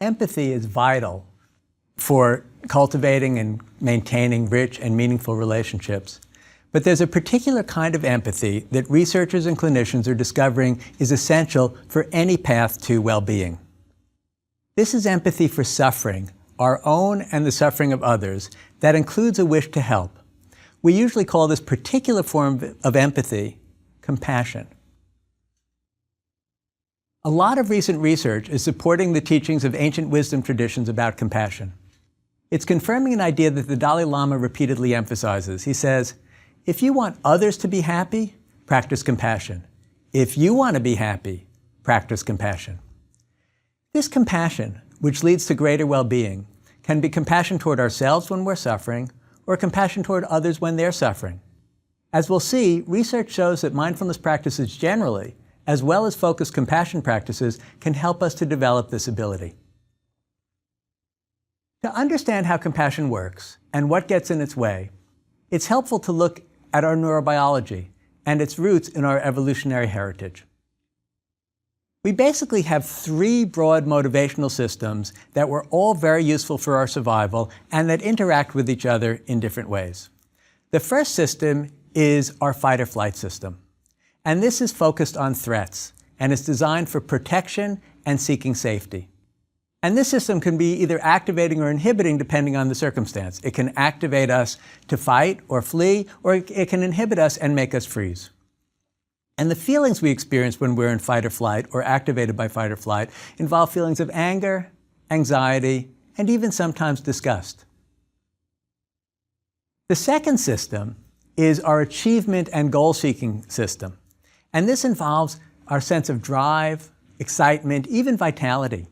empathy is vital for cultivating and maintaining rich and meaningful relationships. But there's a particular kind of empathy that researchers and clinicians are discovering is essential for any path to well-being. This is empathy for suffering, our own and the suffering of others, that includes a wish to help. We usually call this particular form of empathy compassion. A lot of recent research is supporting the teachings of ancient wisdom traditions about compassion. It's confirming an idea that the Dalai Lama repeatedly emphasizes. He says, if you want others to be happy, practice compassion. If you want to be happy, practice compassion. This compassion, which leads to greater well-being, can be compassion toward ourselves when we're suffering, or compassion toward others when they're suffering. As we'll see, research shows that mindfulness practices generally, as well as focused compassion practices, can help us to develop this ability. To understand how compassion works and what gets in its way, it's helpful to look at our neurobiology and its roots in our evolutionary heritage. We basically have three broad motivational systems that were all very useful for our survival and that interact with each other in different ways. The first system is our fight or flight system. And this is focused on threats, and it's designed for protection and seeking safety. And this system can be either activating or inhibiting depending on the circumstance. It can activate us to fight or flee, or it can inhibit us and make us freeze. And the feelings we experience when we're in fight or flight, or activated by fight or flight, involve feelings of anger, anxiety, and even sometimes disgust. The second system is our achievement and goal-seeking system. And this involves our sense of drive, excitement, even vitality.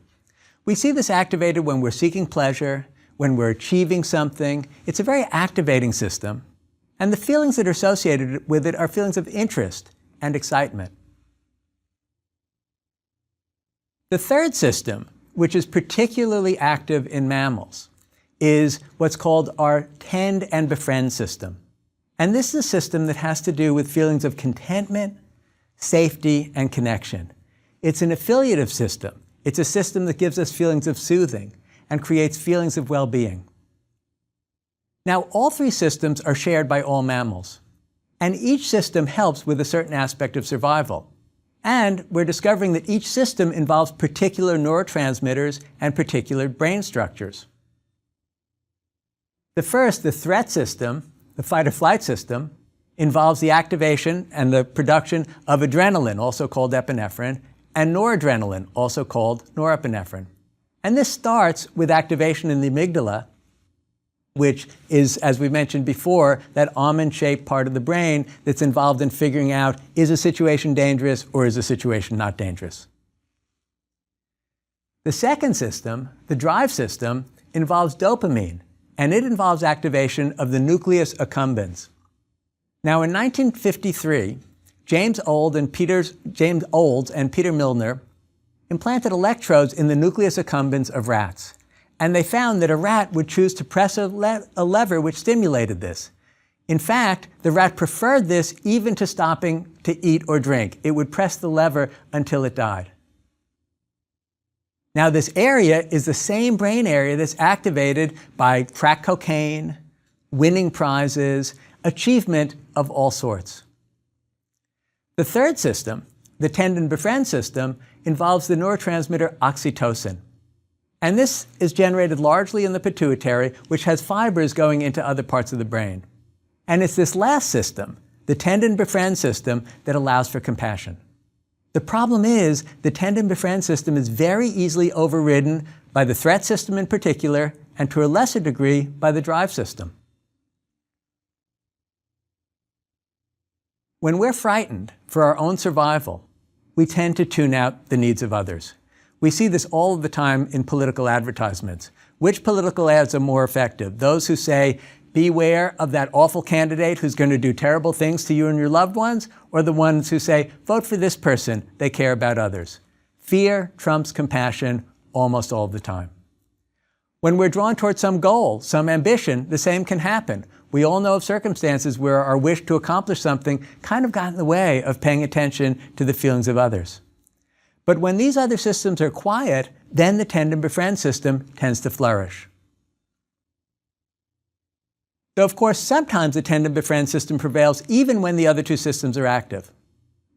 We see this activated when we're seeking pleasure, when we're achieving something. It's a very activating system. And the feelings that are associated with it are feelings of interest and excitement. The third system, which is particularly active in mammals, is what's called our tend and befriend system. And this is a system that has to do with feelings of contentment, safety, and connection. It's an affiliative system. It's a system that gives us feelings of soothing and creates feelings of well-being. Now, all three systems are shared by all mammals, and each system helps with a certain aspect of survival. And we're discovering that each system involves particular neurotransmitters and particular brain structures. The first, the threat system, the fight or flight system, involves the activation and the production of adrenaline, also called epinephrine, and noradrenaline, also called norepinephrine. And this starts with activation in the amygdala, which is, as we mentioned before, that almond-shaped part of the brain that's involved in figuring out, is a situation dangerous or is a situation not dangerous? The second system, the drive system, involves dopamine, and it involves activation of the nucleus accumbens. Now, in 1953, James Olds and Peter Milner implanted electrodes in the nucleus accumbens of rats. And they found that a rat would choose to press a lever which stimulated this. In fact, the rat preferred this even to stopping to eat or drink. It would press the lever until it died. Now, this area is the same brain area that's activated by crack cocaine, winning prizes, achievement of all sorts. The third system, the tend and befriend system, involves the neurotransmitter oxytocin. And this is generated largely in the pituitary, which has fibers going into other parts of the brain. And it's this last system, the tend and befriend system, that allows for compassion. The problem is the tend and befriend system is very easily overridden by the threat system in particular, and to a lesser degree by the drive system. When we're frightened for our own survival, we tend to tune out the needs of others. We see this all the time in political advertisements. Which political ads are more effective? Those who say, beware of that awful candidate who's going to do terrible things to you and your loved ones, or the ones who say, vote for this person, they care about others? Fear trumps compassion almost all the time. When we're drawn towards some goal, some ambition, the same can happen. We all know of circumstances where our wish to accomplish something kind of got in the way of paying attention to the feelings of others. But when these other systems are quiet, then the tend and befriend system tends to flourish. So of course, sometimes the tend and befriend system prevails even when the other two systems are active.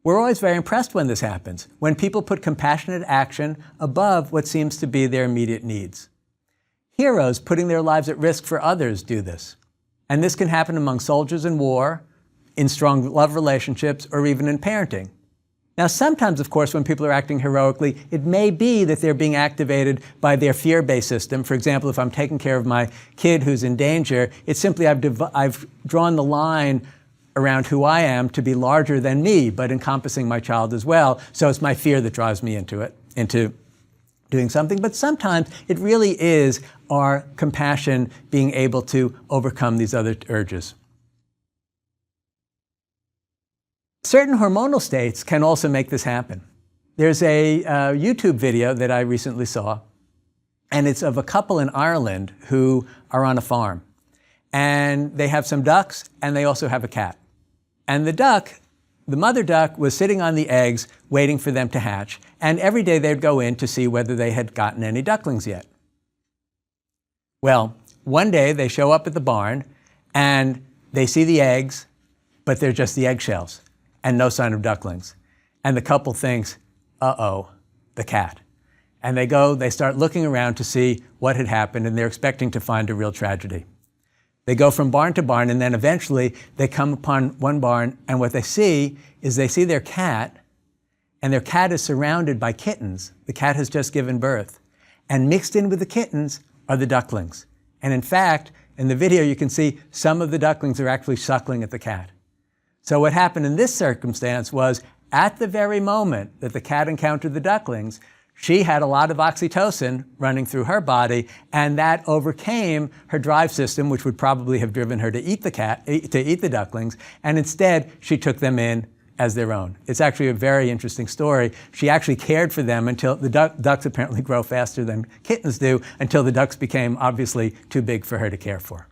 We're always very impressed when this happens, when people put compassionate action above what seems to be their immediate needs. Heroes putting their lives at risk for others do this. And this can happen among soldiers in war, in strong love relationships, or even in parenting. Now, sometimes, of course, when people are acting heroically, it may be that they're being activated by their fear-based system. For example, if I'm taking care of my kid who's in danger, it's simply I've drawn the line around who I am to be larger than me, but encompassing my child as well. So it's my fear that drives me into doing something. But sometimes it really is our compassion being able to overcome these other urges. Certain hormonal states can also make this happen. There's a YouTube video that I recently saw, and it's of a couple in Ireland who are on a farm. And they have some ducks, and they also have a cat. And the mother duck was sitting on the eggs waiting for them to hatch, and every day they'd go in to see whether they had gotten any ducklings yet. Well, one day they show up at the barn, and they see the eggs, but they're just the eggshells, and no sign of ducklings. And the couple thinks, uh-oh, the cat. And they start looking around to see what had happened, and they're expecting to find a real tragedy. They go from barn to barn, and then eventually they come upon one barn, and what they see is their cat, and their cat is surrounded by kittens. The cat has just given birth. And mixed in with the kittens are the ducklings. And in fact, in the video you can see some of the ducklings are actually suckling at the cat. So what happened in this circumstance was, at the very moment that the cat encountered the ducklings, she had a lot of oxytocin running through her body, and that overcame her drive system, which would probably have driven her to eat the ducklings, and instead she took them in as their own. It's actually a very interesting story. She actually cared for them until the ducks apparently grow faster than kittens do, until the ducks became obviously too big for her to care for.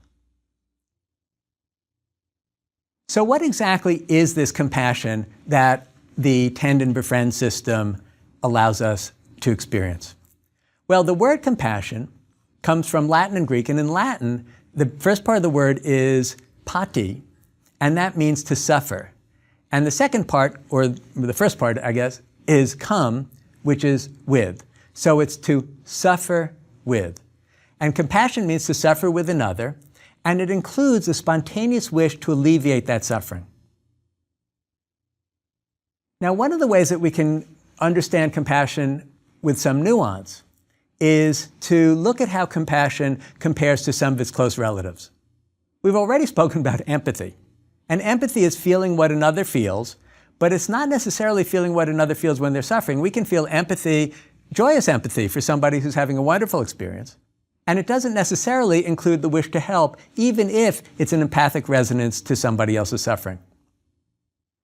So what exactly is this compassion that the tend and befriend system allows us to experience? Well, the word compassion comes from Latin and Greek, and in Latin, the first part of the word is pati, and that means to suffer. And the second part, or the first part, I guess, is come, which is with. So it's to suffer with. And compassion means to suffer with another, and it includes a spontaneous wish to alleviate that suffering. Now, one of the ways that we can understand compassion with some nuance is to look at how compassion compares to some of its close relatives. We've already spoken about empathy. And empathy is feeling what another feels, but it's not necessarily feeling what another feels when they're suffering. We can feel empathy, joyous empathy, for somebody who's having a wonderful experience. And it doesn't necessarily include the wish to help, even if it's an empathic resonance to somebody else's suffering.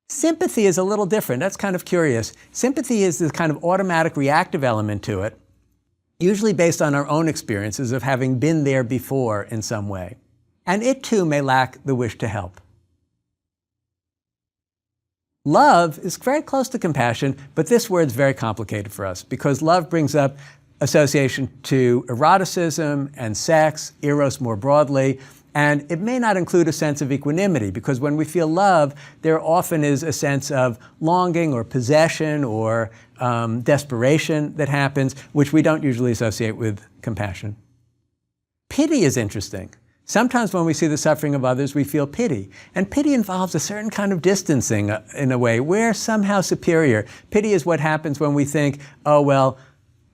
Sympathy is a little different. That's kind of curious. Sympathy is this kind of automatic reactive element to it, usually based on our own experiences of having been there before in some way. And it too may lack the wish to help. Love is very close to compassion, but this word's very complicated for us because love brings up association to eroticism and sex, eros more broadly, and it may not include a sense of equanimity because when we feel love, there often is a sense of longing or possession or desperation that happens, which we don't usually associate with compassion. Pity is interesting. Sometimes when we see the suffering of others, we feel pity. And pity involves a certain kind of distancing in a way. We're somehow superior. Pity is what happens when we think, oh, well,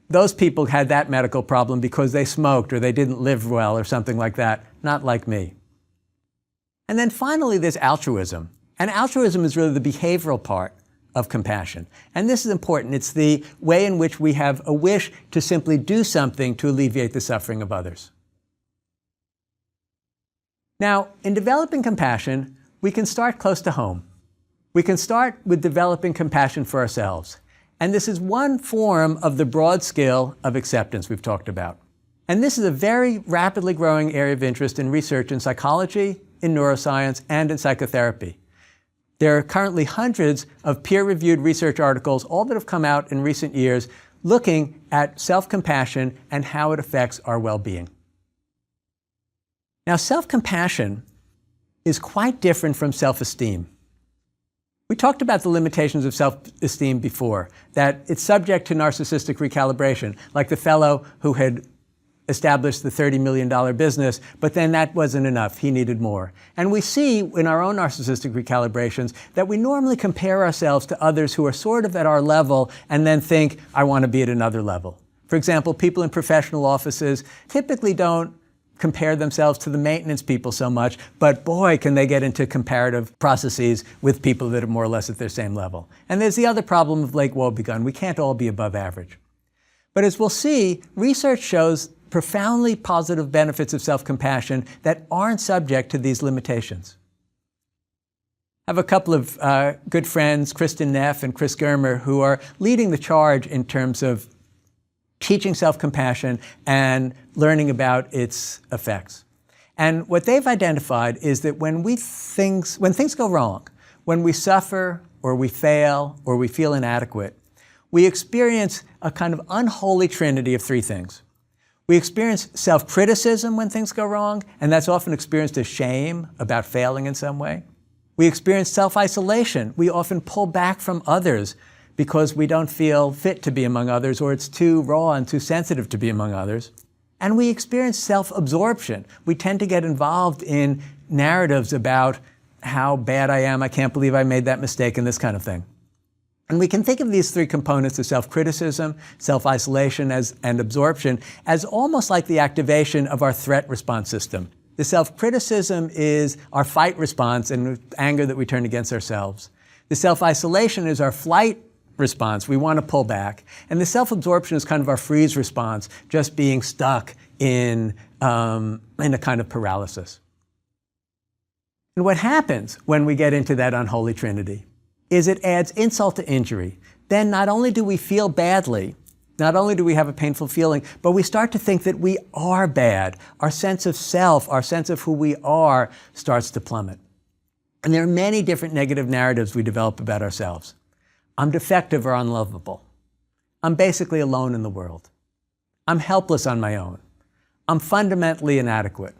those people had that medical problem because they smoked or they didn't live well or something like that. Not like me. And then finally, there's altruism. And altruism is really the behavioral part of compassion. And this is important. It's the way in which we have a wish to simply do something to alleviate the suffering of others. Now, in developing compassion, we can start close to home. We can start with developing compassion for ourselves. And this is one form of the broad scale of acceptance we've talked about. And this is a very rapidly growing area of interest in research in psychology, in neuroscience, and in psychotherapy. There are currently hundreds of peer-reviewed research articles, all that have come out in recent years, looking at self-compassion and how it affects our well-being. Now, self-compassion is quite different from self-esteem. We talked about the limitations of self-esteem before, that it's subject to narcissistic recalibration, like the fellow who had established the $30 million business, but then that wasn't enough. He needed more. And we see in our own narcissistic recalibrations that we normally compare ourselves to others who are sort of at our level and then think, I want to be at another level. For example, people in professional offices typically don't compare themselves to the maintenance people so much, but boy, can they get into comparative processes with people that are more or less at their same level. And there's the other problem of Lake Wobegon. We can't all be above average. But as we'll see, research shows profoundly positive benefits of self-compassion that aren't subject to these limitations. I have a couple of good friends, Kristen Neff and Chris Germer, who are leading the charge in terms of teaching self-compassion and learning about its effects. And what they've identified is that when things go wrong, when we suffer or we fail or we feel inadequate, we experience a kind of unholy trinity of three things. We experience self-criticism when things go wrong, and that's often experienced as shame about failing in some way. We experience self-isolation. We often pull back from others because we don't feel fit to be among others, or it's too raw and too sensitive to be among others. And we experience self-absorption. We tend to get involved in narratives about how bad I am, I can't believe I made that mistake, and this kind of thing. And we can think of these three components of self-criticism, self-isolation, and absorption as almost like the activation of our threat response system. The self-criticism is our fight response and anger that we turn against ourselves. The self-isolation is our flight response. We want to pull back. And the self-absorption is kind of our freeze response, just being stuck in a kind of paralysis. And what happens when we get into that unholy trinity is it adds insult to injury. Then not only do we feel badly, not only do we have a painful feeling, but we start to think that we are bad. Our sense of self, our sense of who we are, starts to plummet. And there are many different negative narratives we develop about ourselves. I'm defective or unlovable. I'm basically alone in the world. I'm helpless on my own. I'm fundamentally inadequate.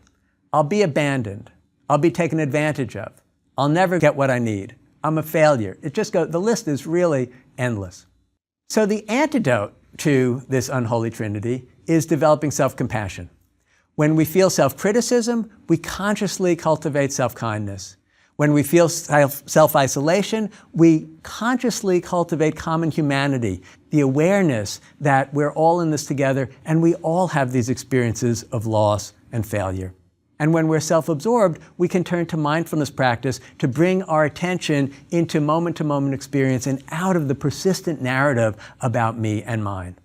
I'll be abandoned. I'll be taken advantage of. I'll never get what I need. I'm a failure. The list is really endless. So the antidote to this unholy trinity is developing self-compassion. When we feel self-criticism, we consciously cultivate self-kindness. When we feel self-isolation, we consciously cultivate common humanity, the awareness that we're all in this together and we all have these experiences of loss and failure. And when we're self-absorbed, we can turn to mindfulness practice to bring our attention into moment-to-moment experience and out of the persistent narrative about me and mine.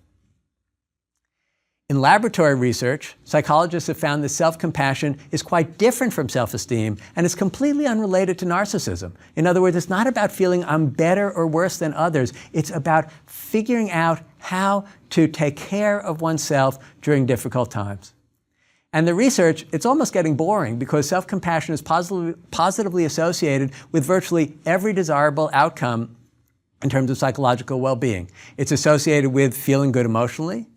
In laboratory research, psychologists have found that self-compassion is quite different from self-esteem and is completely unrelated to narcissism. In other words, it's not about feeling I'm better or worse than others. It's about figuring out how to take care of oneself during difficult times. And the research, it's almost getting boring because self-compassion is positively associated with virtually every desirable outcome in terms of psychological well-being. It's associated with feeling good emotionally,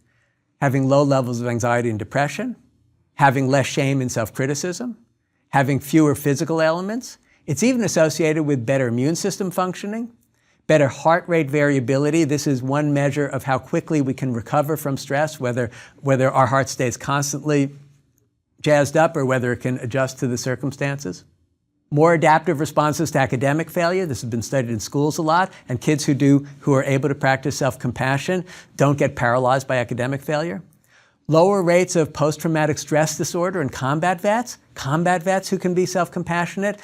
having low levels of anxiety and depression, having less shame and self-criticism, having fewer physical ailments. It's even associated with better immune system functioning, better heart rate variability. This is one measure of how quickly we can recover from stress, whether our heart stays constantly jazzed up or whether it can adjust to the circumstances. More adaptive responses to academic failure. This has been studied in schools a lot, and kids who are able to practice self-compassion don't get paralyzed by academic failure. Lower rates of post-traumatic stress disorder in combat vets. Combat vets who can be self-compassionate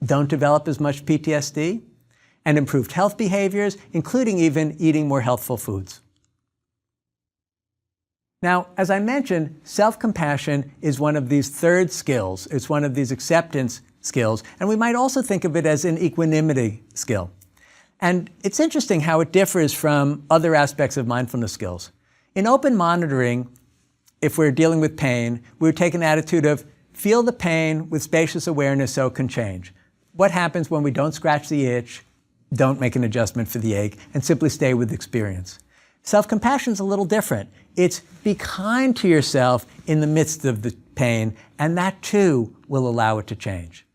don't develop as much PTSD. And improved health behaviors, including even eating more healthful foods. Now, as I mentioned, self-compassion is one of these third skills. It's one of these acceptance skills, and we might also think of it as an equanimity skill. And it's interesting how it differs from other aspects of mindfulness skills. In open monitoring, if we're dealing with pain, we would take an attitude of feel the pain with spacious awareness so it can change. what happens when we don't scratch the itch, don't make an adjustment for the ache, and simply stay with experience. Self-compassion is a little different. It's be kind to yourself in the midst of the pain, and that too will allow it to change.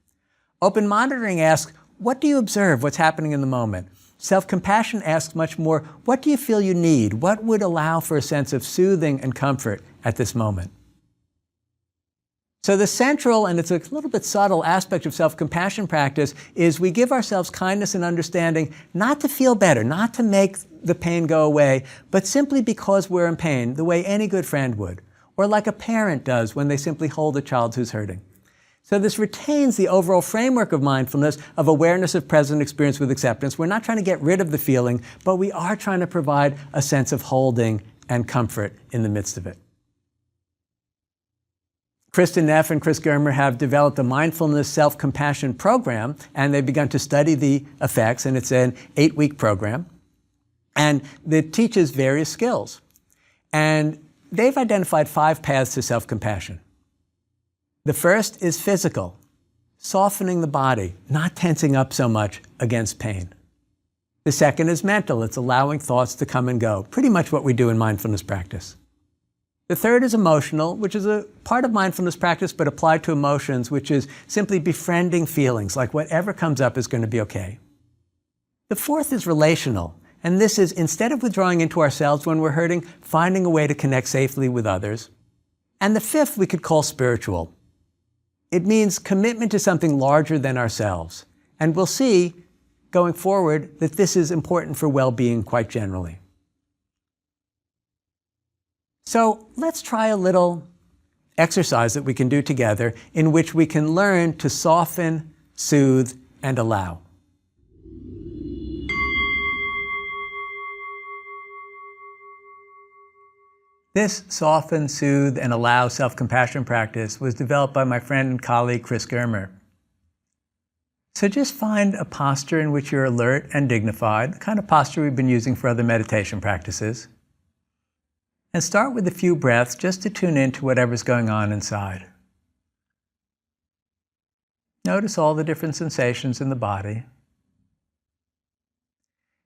Open monitoring asks, what do you observe? What's happening in the moment? Self-compassion asks much more, what do you feel you need? What would allow for a sense of soothing and comfort at this moment? So the central, and it's a little bit subtle aspect of self-compassion practice, is we give ourselves kindness and understanding not to feel better, not to make the pain go away, but simply because we're in pain, the way any good friend would, or like a parent does when they simply hold a child who's hurting. So this retains the overall framework of mindfulness, of awareness of present experience with acceptance. We're not trying to get rid of the feeling, but we are trying to provide a sense of holding and comfort in the midst of it. Kristen Neff and Chris Germer have developed a mindfulness self-compassion program, and they've begun to study the effects, and it's an 8-week program. And it teaches various skills. And they've identified 5 paths to self-compassion. The first is physical, softening the body, not tensing up so much against pain. The second is mental. It's allowing thoughts to come and go, pretty much what we do in mindfulness practice. The third is emotional, which is a part of mindfulness practice, but applied to emotions, which is simply befriending feelings, like whatever comes up is going to be okay. The fourth is relational, and this is instead of withdrawing into ourselves when we're hurting, finding a way to connect safely with others. And the fifth we could call spiritual. It means commitment to something larger than ourselves. And we'll see going forward that this is important for well-being quite generally. So let's try a little exercise that we can do together in which we can learn to soften, soothe, and allow. This soften, soothe, and allow self-compassion practice was developed by my friend and colleague Chris Germer. So just find a posture in which you're alert and dignified, the kind of posture we've been using for other meditation practices. And start with a few breaths just to tune in to whatever's going on inside. Notice all the different sensations in the body.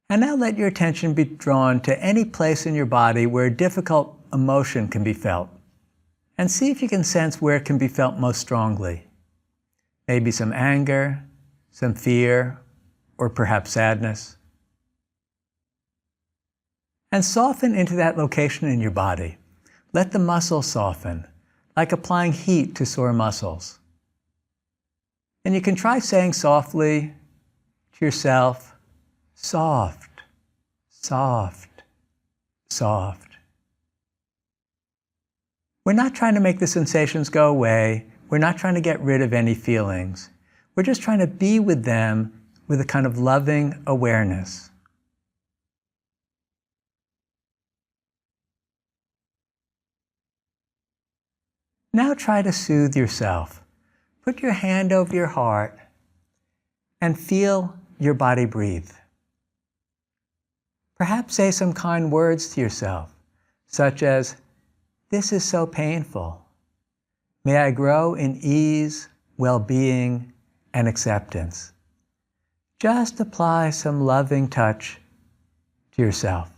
And now let your attention be drawn to any place in your body where a difficult emotion can be felt. And see if you can sense where it can be felt most strongly. Maybe some anger, some fear, or perhaps sadness. And soften into that location in your body. Let the muscles soften, like applying heat to sore muscles. And you can try saying softly to yourself, soft, soft, soft. We're not trying to make the sensations go away. We're not trying to get rid of any feelings. We're just trying to be with them with a kind of loving awareness. Now try to soothe yourself. Put your hand over your heart and feel your body breathe. Perhaps say some kind words to yourself, such as, "This is so painful. May I grow in ease, well-being, and acceptance." Just apply some loving touch to yourself.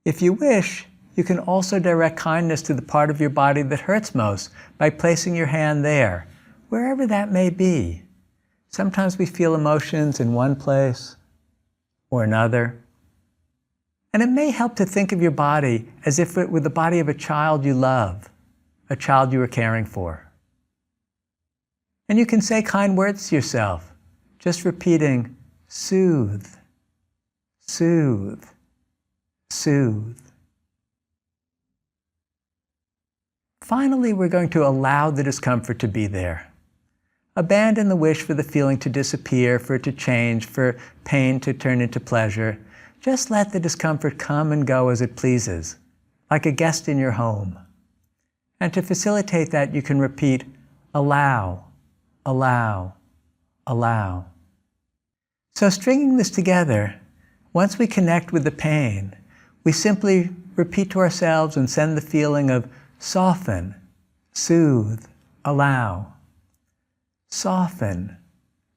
If you wish, you can also direct kindness to the part of your body that hurts most by placing your hand there, wherever that may be. Sometimes we feel emotions in one place or another. And it may help to think of your body as if it were the body of a child you love, a child you are caring for. And you can say kind words to yourself, just repeating, soothe, soothe, soothe. Finally, we're going to allow the discomfort to be there. Abandon the wish for the feeling to disappear, for it to change, for pain to turn into pleasure. Just let the discomfort come and go as it pleases, like a guest in your home. And to facilitate that, you can repeat, allow, allow, allow. So stringing this together, once we connect with the pain, we simply repeat to ourselves and send the feeling of soften, soothe, allow. soften,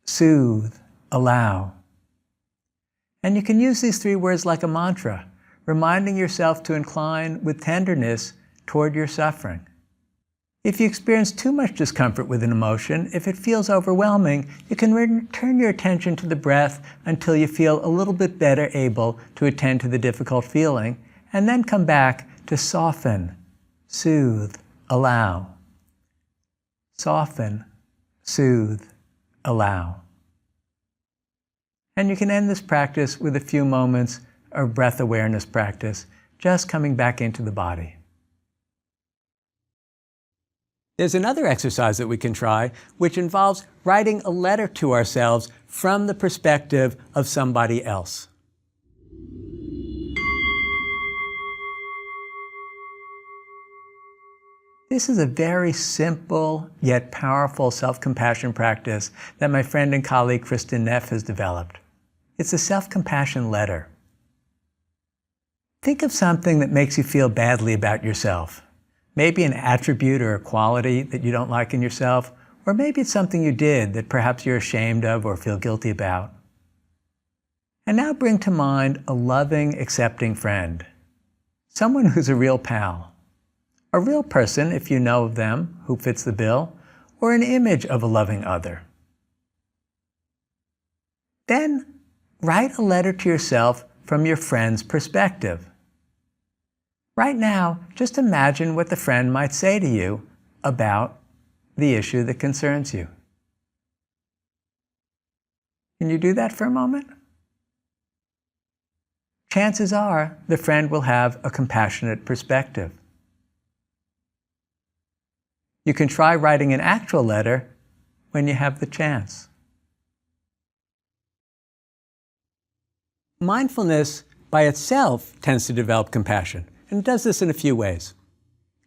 soothe, allow. And you can use these 3 words like a mantra, reminding yourself to incline with tenderness toward your suffering. If you experience too much discomfort with an emotion, if it feels overwhelming, you can turn your attention to the breath until you feel a little bit better able to attend to the difficult feeling, and then come back to soften, soothe, allow. Soften, soothe, allow. And you can end this practice with a few moments of breath awareness practice, just coming back into the body. There's another exercise that we can try, which involves writing a letter to ourselves from the perspective of somebody else. This is a very simple yet powerful self-compassion practice that my friend and colleague Kristen Neff has developed. It's a self-compassion letter. Think of something that makes you feel badly about yourself. Maybe an attribute or a quality that you don't like in yourself, or maybe it's something you did that perhaps you're ashamed of or feel guilty about. And now bring to mind a loving, accepting friend, someone who's a real pal, a real person, if you know of them, who fits the bill, or an image of a loving other. Then write a letter to yourself from your friend's perspective. Right now, just imagine what the friend might say to you about the issue that concerns you. Can you do that for a moment? Chances are the friend will have a compassionate perspective. You can try writing an actual letter when you have the chance. Mindfulness by itself tends to develop compassion. And it does this in a few ways.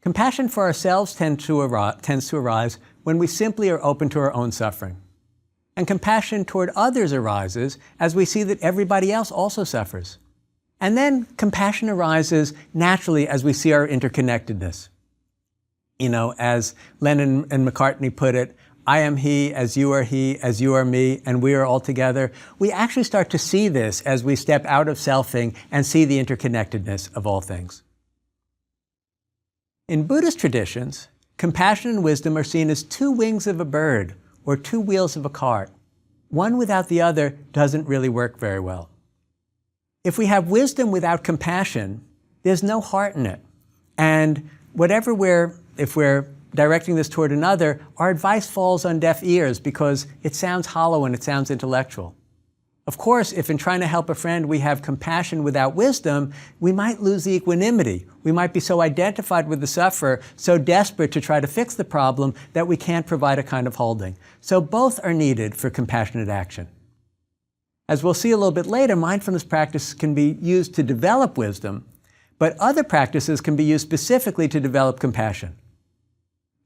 Compassion for ourselves tends to arise when we simply are open to our own suffering. And compassion toward others arises as we see that everybody else also suffers. And then compassion arises naturally as we see our interconnectedness. You know, as Lennon and McCartney put it, I am he, as you are me, and we are all together. We actually start to see this as we step out of selfing and see the interconnectedness of all things. In Buddhist traditions, compassion and wisdom are seen as 2 wings of a bird or 2 wheels of a cart. One without the other doesn't really work very well. If we have wisdom without compassion, there's no heart in it. And if we're directing this toward another, our advice falls on deaf ears because it sounds hollow and it sounds intellectual. Of course, if in trying to help a friend we have compassion without wisdom, we might lose the equanimity. We might be so identified with the sufferer, so desperate to try to fix the problem that we can't provide a kind of holding. So both are needed for compassionate action. As we'll see a little bit later, mindfulness practice can be used to develop wisdom, but other practices can be used specifically to develop compassion.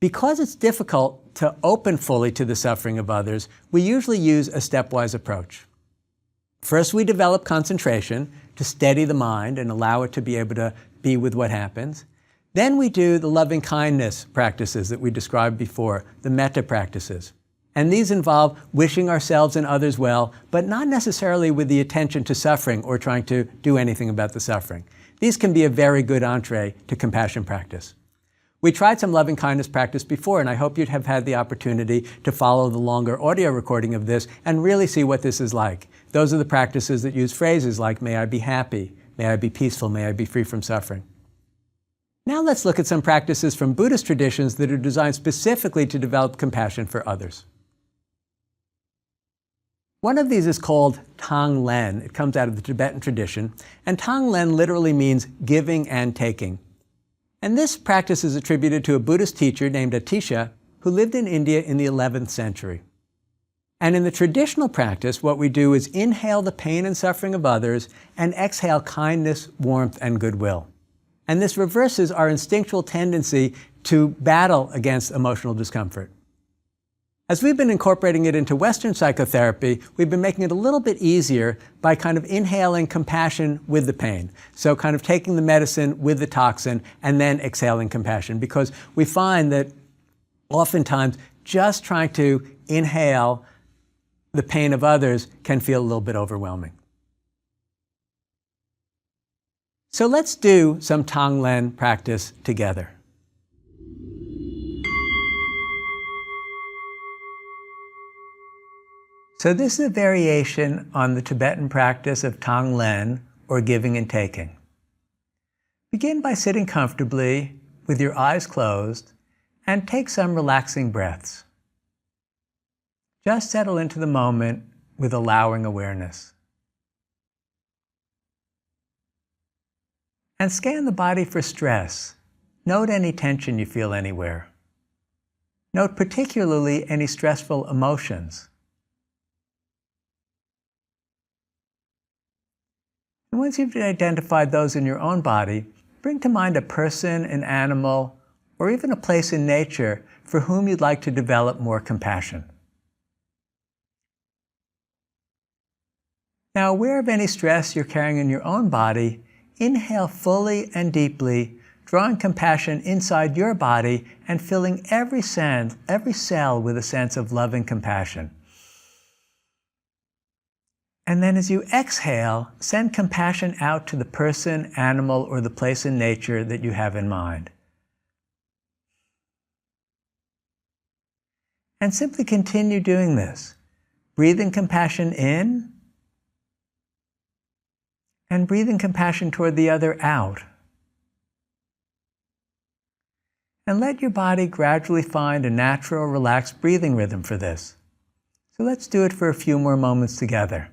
Because it's difficult to open fully to the suffering of others, we usually use a stepwise approach. First, we develop concentration to steady the mind and allow it to be able to be with what happens. Then we do the loving kindness practices that we described before, the metta practices. And these involve wishing ourselves and others well, but not necessarily with the attention to suffering or trying to do anything about the suffering. These can be a very good entree to compassion practice. We tried some loving kindness practice before, and I hope you'd have had the opportunity to follow the longer audio recording of this and really see what this is like. Those are the practices that use phrases like, may I be happy, may I be peaceful, may I be free from suffering. Now let's look at some practices from Buddhist traditions that are designed specifically to develop compassion for others. One of these is called Tonglen. It comes out of the Tibetan tradition, and Tonglen literally means giving and taking. And this practice is attributed to a Buddhist teacher named Atisha who lived in India in the 11th century. And in the traditional practice, what we do is inhale the pain and suffering of others and exhale kindness, warmth, and goodwill. And this reverses our instinctual tendency to battle against emotional discomfort. As we've been incorporating it into Western psychotherapy, we've been making it a little bit easier by kind of inhaling compassion with the pain. So kind of taking the medicine with the toxin and then exhaling compassion, because we find that oftentimes just trying to inhale the pain of others can feel a little bit overwhelming. So let's do some Tonglen practice together. So this is a variation on the Tibetan practice of Tonglen, or giving and taking. Begin by sitting comfortably with your eyes closed and take some relaxing breaths. Just settle into the moment with allowing awareness. And scan the body for stress. Note any tension you feel anywhere. Note particularly any stressful emotions. And once you've identified those in your own body, bring to mind a person, an animal, or even a place in nature for whom you'd like to develop more compassion. Now, aware of any stress you're carrying in your own body, inhale fully and deeply, drawing compassion inside your body and filling every cell with a sense of loving compassion. And then as you exhale, send compassion out to the person, animal, or the place in nature that you have in mind. And simply continue doing this. Breathing compassion in, and breathing compassion toward the other out. And let your body gradually find a natural, relaxed breathing rhythm for this. So let's do it for a few more moments together.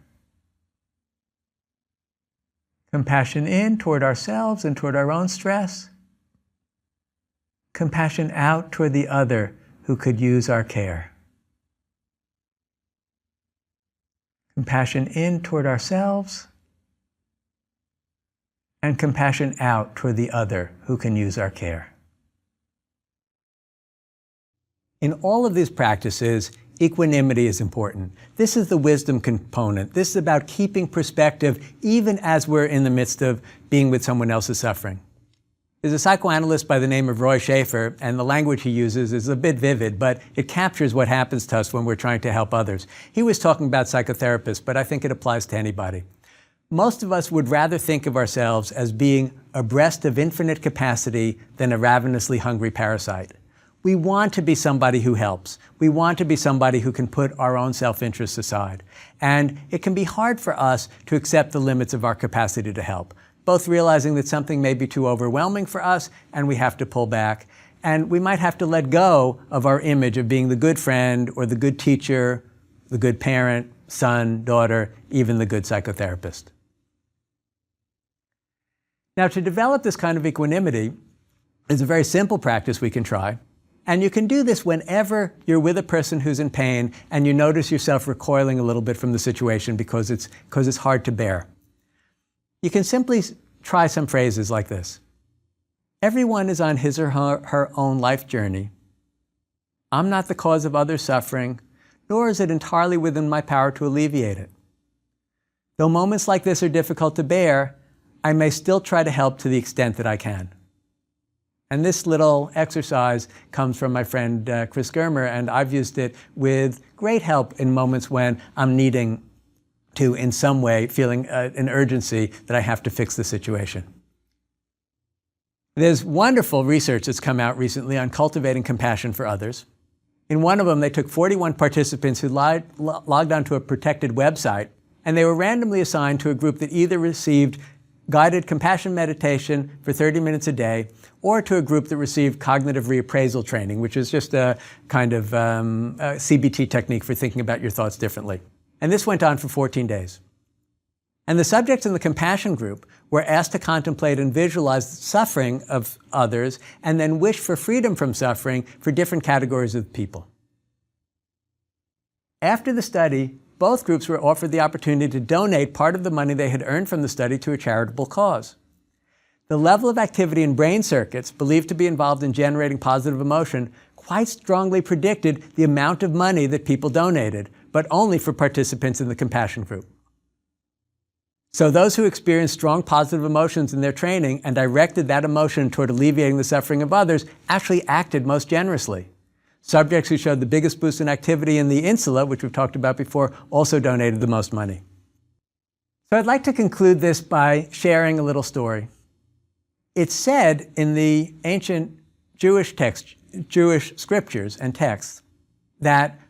Compassion in toward ourselves and toward our own stress. Compassion out toward the other who could use our care. Compassion in toward ourselves. And compassion out toward the other who can use our care. In all of these practices, equanimity is important. This is the wisdom component. This is about keeping perspective even as we're in the midst of being with someone else's suffering. There's a psychoanalyst by the name of Roy Schaefer, and the language he uses is a bit vivid, but it captures what happens to us when we're trying to help others. He was talking about psychotherapists, but I think it applies to anybody. Most of us would rather think of ourselves as being abreast of infinite capacity than a ravenously hungry parasite. We want to be somebody who helps. We want to be somebody who can put our own self-interest aside. And it can be hard for us to accept the limits of our capacity to help, both realizing that something may be too overwhelming for us and we have to pull back. And we might have to let go of our image of being the good friend or the good teacher, the good parent, son, daughter, even the good psychotherapist. Now, to develop this kind of equanimity is a very simple practice we can try. And you can do this whenever you're with a person who's in pain and you notice yourself recoiling a little bit from the situation because it's hard to bear. You can simply try some phrases like this. Everyone is on his or her own life journey. I'm not the cause of others' suffering, nor is it entirely within my power to alleviate it. Though moments like this are difficult to bear, I may still try to help to the extent that I can. And this little exercise comes from my friend Chris Germer, and I've used it with great help in moments when I'm needing to, in some way, feeling an urgency that I have to fix the situation. There's wonderful research that's come out recently on cultivating compassion for others. In one of them, they took 41 participants who logged onto a protected website, and they were randomly assigned to a group that either received guided compassion meditation for 30 minutes a day, or to a group that received cognitive reappraisal training, which is just a kind of a CBT technique for thinking about your thoughts differently. And this went on for 14 days. And the subjects in the compassion group were asked to contemplate and visualize the suffering of others and then wish for freedom from suffering for different categories of people. After the study, both groups were offered the opportunity to donate part of the money they had earned from the study to a charitable cause. The level of activity in brain circuits believed to be involved in generating positive emotion quite strongly predicted the amount of money that people donated, but only for participants in the compassion group. So those who experienced strong positive emotions in their training and directed that emotion toward alleviating the suffering of others actually acted most generously. Subjects who showed the biggest boost in activity in the insula, which we've talked about before, also donated the most money. So I'd like to conclude this by sharing a little story. It's said in the ancient Jewish scriptures and texts that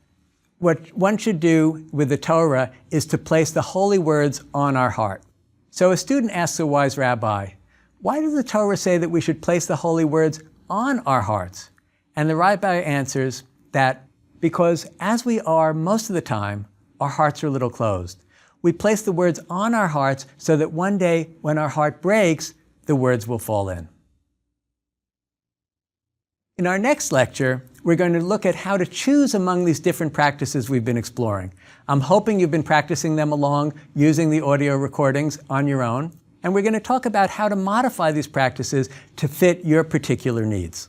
what one should do with the Torah is to place the holy words on our heart. So a student asks a wise rabbi, why does the Torah say that we should place the holy words on our hearts? And the rabbi answers that because as we are most of the time, our hearts are a little closed. We place the words on our hearts so that one day when our heart breaks, the words will fall in. In our next lecture, we're going to look at how to choose among these different practices we've been exploring. I'm hoping you've been practicing them along using the audio recordings on your own, and we're going to talk about how to modify these practices to fit your particular needs.